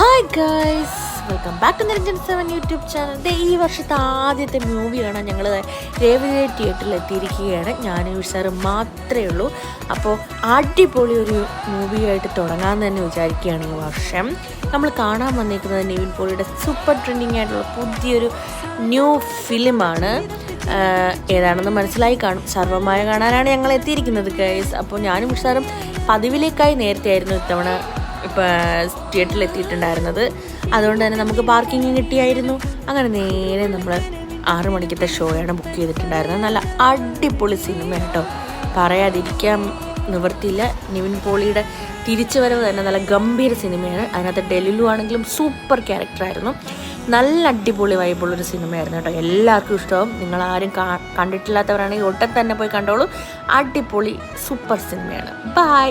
Hi guys, welcome back to Niranjan 7 YouTube channel. ഈ വർഷത്തെ ആദ്യത്തെ മൂവി കാണാൻ ഞങ്ങൾ രേവതി തിയേറ്ററിൽ എത്തിയിരിക്കുകയാണ്. ഞാനും സാറും മാത്രമേ ഉള്ളൂ. അപ്പോൾ അടിപൊളി ഒരു മൂവിയായിട്ട് തുടങ്ങാമെന്ന് തന്നെ വിചാരിക്കുകയാണ്. ഈ വർഷം നമ്മൾ കാണാൻ വന്നിരിക്കുന്നത് നിവിൻ പോളിയുടെ സൂപ്പർ ട്രെൻഡിങ് ആയിട്ടുള്ള പുതിയൊരു ന്യൂ ഫിലിമാണ്. ഏതാണെന്ന് മനസ്സിലായി കാണും. സർവമായ കാണാനാണ് ഞങ്ങൾ എത്തിയിരിക്കുന്നത് ഗൈസ്. അപ്പോൾ ഞാനും സാറും പതിവിലേക്കായി നേരത്തെ ആയിരുന്നു ഇത്തവണ തിയേറ്ററിൽ എത്തിയിട്ടുണ്ടായിരുന്നത്. അതുകൊണ്ട് തന്നെ നമുക്ക് പാർക്കിങ് കിട്ടിയായിരുന്നു. അങ്ങനെ നേരെ നമ്മൾ 6 മണിക്കത്തെ ഷോയാണ് ബുക്ക് ചെയ്തിട്ടുണ്ടായിരുന്നത്. നല്ല അടിപൊളി സിനിമ കേട്ടോ, പറയാതിരിക്കാൻ നിവൃത്തിയില്ല. നിവിൻ പോളിയുടെ തിരിച്ചുവരവ് തന്നെ നല്ല ഗംഭീര സിനിമയാണ്. അതിനകത്ത് ഡെലിലു ആണെങ്കിലും സൂപ്പർ ക്യാരക്ടറായിരുന്നു. നല്ല അടിപൊളി വൈബുള്ളൊരു സിനിമയായിരുന്നു കേട്ടോ. എല്ലാവർക്കും ഇഷ്ടമാവും. നിങ്ങളാരും കണ്ടിട്ടില്ലാത്തവരാണെങ്കിൽ ഒട്ടം തന്നെ പോയി കണ്ടോളൂ. അടിപൊളി സൂപ്പർ സിനിമയാണ്. ബൈ.